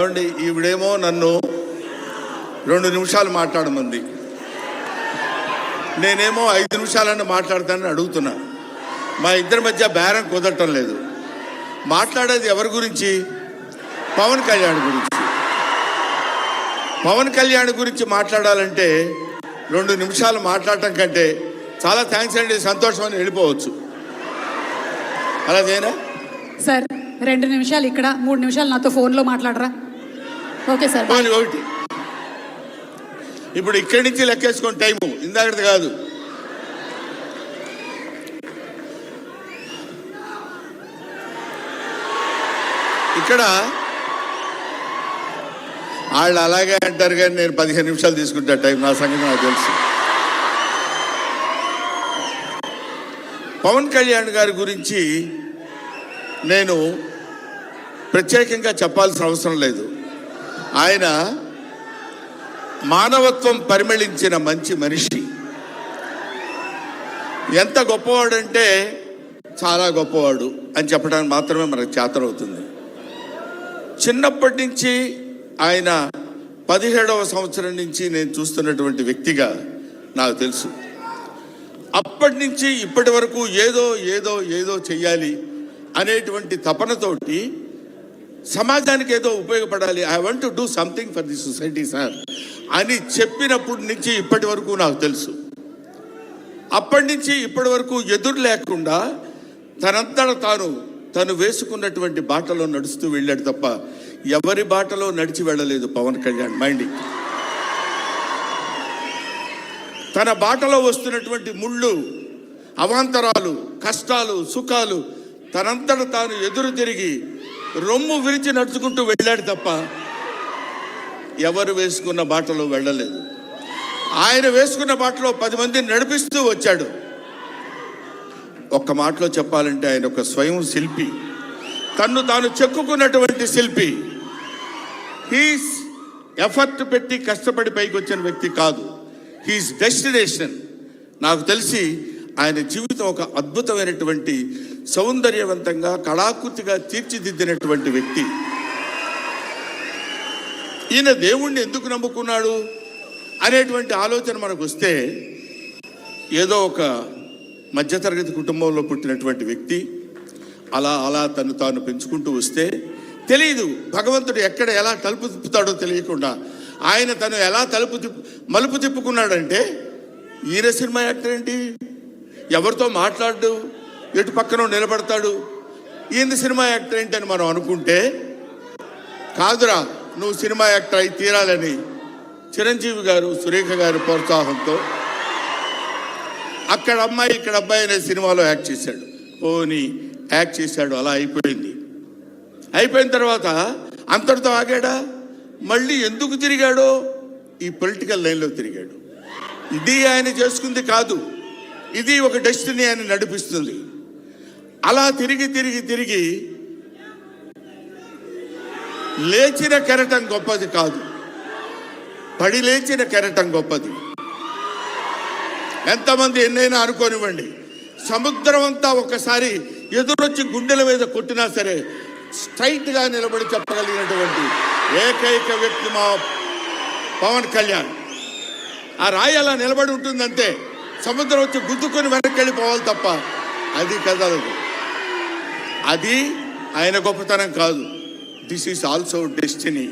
చూడండి, ఈవిడేమో నన్ను 2 నిమిషాలు మాట్లాడమంది, నేనేమో 5 నిమిషాలన్నా మాట్లాడతానని అడుగుతున్నా. మా ఇద్దరి మధ్య బేరం కుదరటం లేదు. మాట్లాడేది ఎవరి గురించి? పవన్ కళ్యాణ్ గురించి. పవన్ కళ్యాణ్ గురించి మాట్లాడాలంటే 2 నిమిషాలు మాట్లాడటం కంటే చాలా థ్యాంక్స్ అండి, సంతోషం అని వెళ్ళిపోవచ్చు. అలాగేనా సార్? 2 నిమిషాలు ఇక్కడ, 3 నిమిషాలు నాతో ఫోన్లో మాట్లాడరా? Okay sir. ఒకటి ఇప్పుడు ఇక్కడి నుంచి లెక్కేసుకొని టైము ఇందాకటి కాదు. ఇక్కడ వాళ్ళు అలాగే అంటారు కానీ నేను 15 నిమిషాలు తీసుకుంటా టైం. నా సంగతి నాకు తెలుసు. పవన్ కళ్యాణ్ గారి గురించి నేను ప్రత్యేకంగా చెప్పాల్సిన అవసరం లేదు. ఆయన మానవత్వం పరిమళించిన మంచి మనిషి. ఎంత గొప్పవాడంటే చాలా గొప్పవాడు అని చెప్పడానికి మాత్రమే మనకు చేతనవుతుంది. చిన్నప్పటి నుంచి ఆయన 17వ సంవత్సరం నుంచి నేను చూస్తున్నటువంటి వ్యక్తిగా నాకు తెలుసు. అప్పటి నుంచి ఇప్పటి వరకు ఏదో ఏదో ఏదో చెయ్యాలి అనేటువంటి తపనతోటి సమాజానికి ఏదో ఉపయోగపడాలి, I want to do something for the society sir అని చెప్పినప్పటి నుంచి ఇప్పటి వరకు నాకు తెలుసు. అప్పటి నుంచి ఇప్పటి వరకు ఎదురు లేకుండా తనంతట తను వేసుకున్నటువంటి బాటలో నడుస్తూ వెళ్ళాడు తప్ప ఎవరి బాటలో నడిచి వెళ్ళలేదు పవన్ కళ్యాణ్. మైండ్ తన బాటలో వస్తున్నటువంటి ముళ్ళు, అవాంతరాలు, కష్టాలు, సుఖాలు తనంతట తాను ఎదురు తిరిగి రొమ్ము విరిచి నడుచుకుంటూ వెళ్ళాడు తప్ప ఎవరు వేసుకున్న బాటలో వెళ్ళలేదు. ఆయన వేసుకున్న బాటలో 10 మందిని నడిపిస్తూ వచ్చాడు. ఒక్క మాటలో చెప్పాలంటే ఆయన ఒక స్వయం శిల్పి, తన్ను తాను చెక్కుకున్నటువంటి శిల్పి. హీస్ ఎఫర్ట్ పెట్టి కష్టపడి పైకి వచ్చిన వ్యక్తి కాదు, హీస్ డెస్టినేషన్. నాకు తెలిసి ఆయన జీవితం ఒక అద్భుతమైనటువంటి సౌందర్యవంతంగా కళాకృతిగా తీర్చిదిద్దినటువంటి వ్యక్తి. ఈయన దేవుణ్ణి ఎందుకు నమ్ముకున్నాడు అనేటువంటి ఆలోచన మనకు వస్తే, ఏదో ఒక మధ్యతరగతి కుటుంబంలో పుట్టినటువంటి వ్యక్తి అలా అలా తను తాను పెంచుకుంటూ వస్తే తెలియదు భగవంతుడు ఎక్కడ ఎలా తలుపు తిప్పుతాడో తెలియకుండా ఆయన తను ఎలా మలుపు తిప్పుకున్నాడంటే, ఈయన సినిమా యాక్టర్ ఏంటి, ఎవరితో మాట్లాడు, ఎటు పక్కన నిలబడతాడు, ఈయన సినిమా యాక్టర్ ఏంటి అని మనం అనుకుంటే, కాదురా నువ్వు సినిమా యాక్టర్ అయి తీరాలని చిరంజీవి గారు, సురేఖ గారి ప్రోత్సాహంతో అక్కడ అమ్మాయి ఇక్కడ అబ్బాయి అనే సినిమాలో యాక్ట్ చేశాడు. పోనీ యాక్ట్ చేశాడు, అలా అయిపోయింది. అయిపోయిన తర్వాత అంతటితో ఆగాడా? మళ్ళీ ఎందుకు తిరిగాడో ఈ పొలిటికల్ లైన్లో తిరిగాడు. ఇది ఆయన చేసుకుంది కాదు, ఇది ఒక డెస్టినీ ఆయన నడిపిస్తుంది. అలా తిరిగి తిరిగి తిరిగి లేచిన కెరటం గొప్పది కాదు, పడి లేచిన కెరటం గొప్పది. ఎంతమంది ఎన్నైనా అనుకోనివ్వండి, సముద్రం అంతా ఒకసారి ఎదురొచ్చి గుండెల మీద కొట్టినా సరే స్ట్రైట్గా నిలబడి చెప్పగలిగినటువంటి ఏకైక వ్యక్తి మా పవన్ కళ్యాణ్. ఆ రాయి అలా నిలబడి ఉంటుందంటే సముద్రం వచ్చి గుద్దుకొని వెనక్కి వెళ్ళిపోవాలి తప్ప అది కదలదు. అది ఆయన గొప్పతనం కాదు, దిస్ ఈజ్ ఆల్సో డెస్టినీ.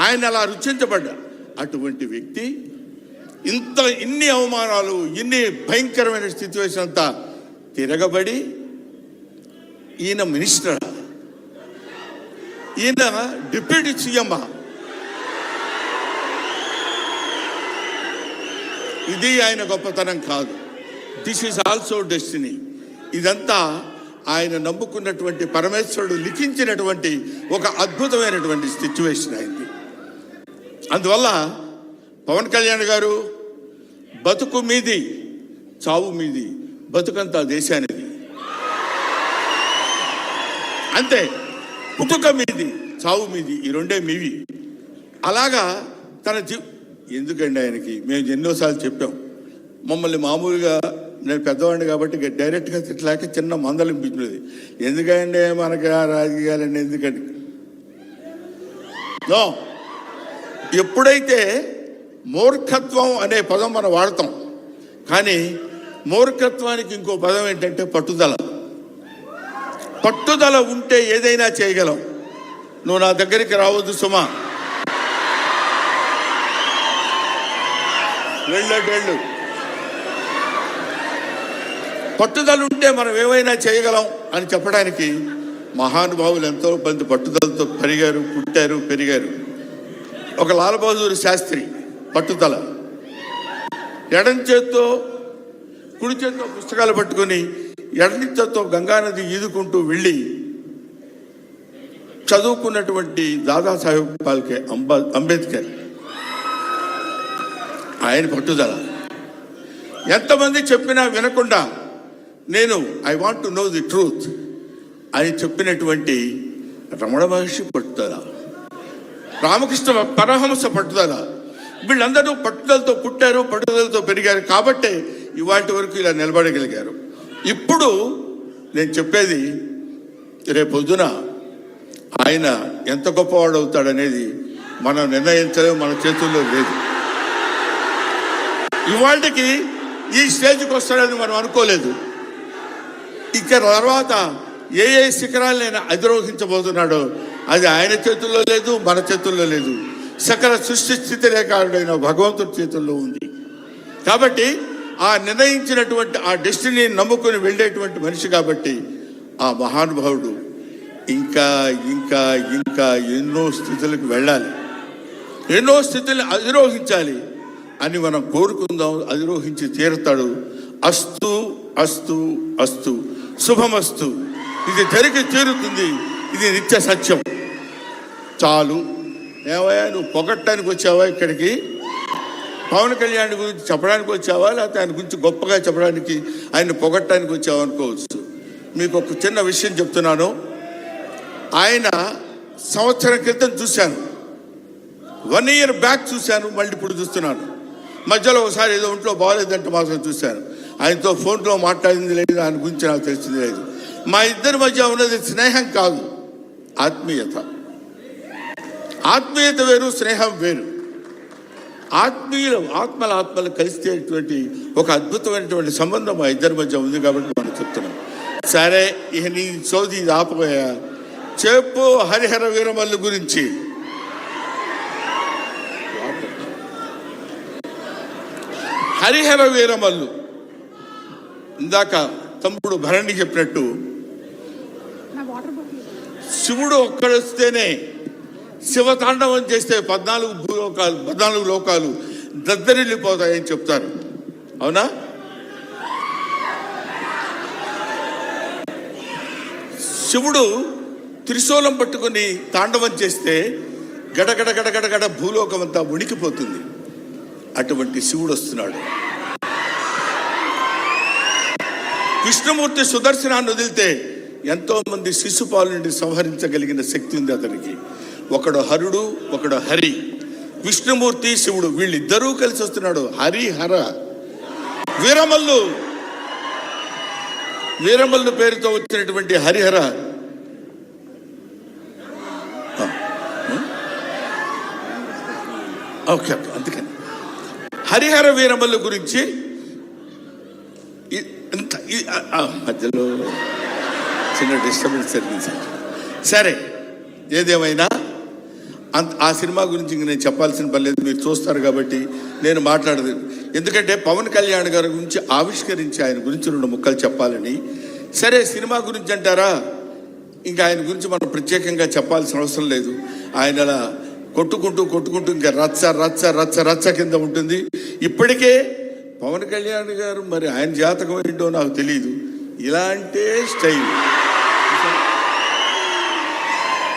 ఆయన అలా రుచించబడ్డా అటువంటి వ్యక్తి ఇన్ని అవమానాలు, ఇన్ని భయంకరమైన సిచ్యువేషన్ అంతా తిరగబడి ఈయన మినిస్టర్, ఈయన డిప్యూటీ సీఎం. ఇది ఆయన గొప్పతనం కాదు, దిస్ ఈజ్ ఆల్సో డెస్టినీ. ఇదంతా ఆయన నమ్ముకున్నటువంటి పరమేశ్వరుడు లిఖించినటువంటి ఒక అద్భుతమైనటువంటి సిచ్యువేషన్ అయింది. అందువల్ల పవన్ కళ్యాణ్ గారు బతుకు మీది, చావు మీది, బతుకంతా దేశానిది. అంతే, పుట్టుక మీది, చావు మీది, ఈ రెండే మీవి. అలాగా తన ఎందుకండి ఆయనకి మేము ఎన్నోసార్లు చెప్పాం, మమ్మల్ని మామూలుగా నేను పెద్దవాడిని కాబట్టి డైరెక్ట్గా తిట్టలేక చిన్న మందలింపించినది. ఎందుకంటే మనకి ఆ రాజకీయాలండి, ఎందుకండి నో. ఎప్పుడైతే మూర్ఖత్వం అనే పదం మనం వాడతాం, కానీ మూర్ఖత్వానికి ఇంకో పదం ఏంటంటే పట్టుదల. పట్టుదల ఉంటే ఏదైనా చేయగలం. నువ్వు నా దగ్గరికి రావద్దు సుమా, వెళ్ళు. పట్టుదల ఉంటే మనం ఏమైనా చేయగలం అని చెప్పడానికి మహానుభావులు ఎంతో మంది పట్టుదలతో పెరిగారు, పుట్టారు, పెరిగారు. ఒక లాల్ బహదూర్ శాస్త్రి పట్టుదల, ఎడం చేత్తో కుడి చేత్తో పుస్తకాలు పట్టుకొని ఎడని చేత్తో గంగానది ఈదుకుంటూ వెళ్ళి చదువుకున్నటువంటి దాదాసాహెబ్ ఫాల్కే అంబేద్కర్. ఆయన పట్టుదల. ఎంతమంది చెప్పినా వినకుండా నేను I want to know the truth అని చెప్పినటువంటి రమణ మహర్షి పట్టుదల, రామకృష్ణ పరమహంస పట్టుదల. వీళ్ళందరూ పట్టుదలతో పుట్టారు, పట్టుదలతో పెరిగారు. కాబట్టే ఇవాటి వరకు ఇలా నిలబడగలిగారు. ఇప్పుడు నేను చెప్పేది, రేపొద్దున ఆయన ఎంత గొప్పవాడు అవుతాడనేది మనం నిర్ణయించలేము, మన చేతుల్లో లేదు. ఇవాళకి ఈ స్టేజ్కి వస్తాడని మనం అనుకోలేదు. ఇక తర్వాత ఏ శిఖరాలైనా అధిరోహించబోతున్నాడో అది ఆయన చేతుల్లో లేదు, మన చేతుల్లో లేదు. సకల సృష్టి స్థితి రేఖాడైన భగవంతుడి చేతుల్లో ఉంది. కాబట్టి ఆ నిర్ణయించినటువంటి ఆ డెస్టినీని నమ్ముకొని వెళ్ళేటువంటి మనిషి కాబట్టి ఆ మహానుభావుడు ఇంకా ఇంకా ఇంకా ఎన్నో స్థితులకు వెళ్ళాలి, ఎన్నో స్థితులను అధిరోహించాలి అని మనం కోరుకుందాం. అధిరోహించి తీరుతాడు. అస్తు అస్తు అస్తు, శుభమస్తు. ఇది జరిగి తీరుతుంది. ఇది నిత్య సత్యం. చాలు. ఏమయ్యా, నువ్వు పొగట్టడానికి వచ్చావా ఇక్కడికి? పవన్ కళ్యాణ్ గురించి చెప్పడానికి వచ్చావా, లేకపోతే ఆయన గురించి గొప్పగా చెప్పడానికి, ఆయన పొగట్టడానికి వచ్చావా అనుకోవచ్చు. మీకు ఒక చిన్న విషయం చెప్తున్నాను. ఆయన సంవత్సరం క్రితం చూశాను, 1 year బ్యాక్ చూశాను, మళ్ళీ ఇప్పుడు చూస్తున్నాను. మధ్యలో ఒకసారి ఏదో ఒంట్లో బాగాలేదంటే మాత్రం చూశాను. ఆయనతో ఫోన్లో మాట్లాడింది లేదు, ఆయన గురించి నాకు తెలిసింది లేదు. మా ఇద్దరి మధ్య ఉన్నది స్నేహం కాదు, ఆత్మీయత. ఆత్మీయత వేరు, స్నేహం వేరు. ఆత్మలు కలిసేటువంటి ఒక అద్భుతమైనటువంటి సంబంధం మా ఇద్దరి మధ్య ఉంది కాబట్టి మనం చెప్తున్నాం. సరే, ఇక నీ సోది ఆపబోయా, చెప్పు హరిహర వీరమల్లు గురించి. హరిహర వీరమల్లు ఇందాక తమ్ముడు భరణి చెప్పినట్టు, శివుడు ఒక్కడొస్తేనే శివతాండవం చేస్తే 14 లోకాలు దద్దరిల్లిపోతాయని చెప్తారు. అవునా? శివుడు త్రిశూలం పట్టుకుని తాండవం చేస్తే గడగడ గడగడగడ భూలోకం అంతా ఉణికిపోతుంది. అటువంటి శివుడు వస్తున్నాడు. విష్ణుమూర్తి సుదర్శనాన్ని వదిలితే ఎంతో మంది శిశుపాలుని సంహరించగలిగిన శక్తి ఉంది అతనికి. ఒకడు హరుడు, ఒకడు హరి. విష్ణుమూర్తి, శివుడు వీళ్ళిద్దరూ కలిసి వస్తున్నాడు. హరిహర వీరమల్లు పేరుతో వచ్చినటువంటి హరిహర ఓకే, అందుకని హరిహర వీరమల్లు గురించి మధ్యలో చిన్న డిస్టర్బెన్స్ జరిగింది. సరే, ఏదేమైనా ఆ సినిమా గురించి ఇంక నేను చెప్పాల్సిన పని లేదు, మీరు చూస్తారు కాబట్టి నేను మాట్లాడదు. ఎందుకంటే పవన్ కళ్యాణ్ గారి గురించి ఆవిష్కరించి ఆయన గురించి 2 ముక్కలు చెప్పాలని. సరే, సినిమా గురించి అంటారా, ఇంకా ఆయన గురించి మనం ప్రత్యేకంగా చెప్పాల్సిన అవసరం లేదు. ఆయన అలా కొట్టుకుంటూ ఇంకా రచ్చ రచ్చ రచ్చ రచ్చ కింద ఉంటుంది. ఇప్పటికే పవన్ కళ్యాణ్ గారు, మరి ఆయన జాతకం ఏంటో నాకు తెలియదు, ఇలాంటి స్టైల్.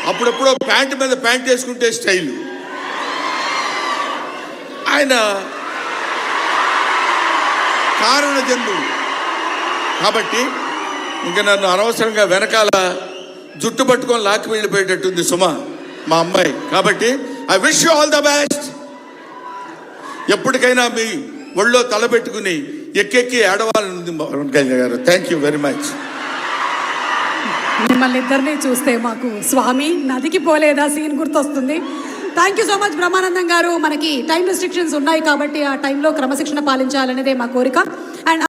అప్పుడప్పుడు ప్యాంట్ మీద ప్యాంట్ వేసుకుంటే స్టైల్. ఆయన కారణ జన్ముడు కాబట్టి ఇంకా నన్ను అనవసరంగా వెనకాల జుట్టు పట్టుకొని లాక్కి వెళ్ళిపోయేటట్టుంది సుమ, మా అమ్మాయి. కాబట్టి I wish you all the best. ఎప్పటికైనా మీ ఒళ్ళో తలపెట్టుకుని ఎక్కెక్కి ఏడవాలని పవన్ కళ్యాణ్ గారు. Thank you very much. మిమ్మల్ని ఇద్దరిని చూస్తే మాకు స్వామి నదికి పోలేదా సీన్ గుర్తొస్తుంది. Thank you so much Brahmanandam గారు. మనకి టైం రెస్ట్రిక్షన్స్ ఉన్నాయి కాబట్టి ఆ టైంలో క్రమశిక్షణ పాలించాలనేదే మా కోరిక. అండ్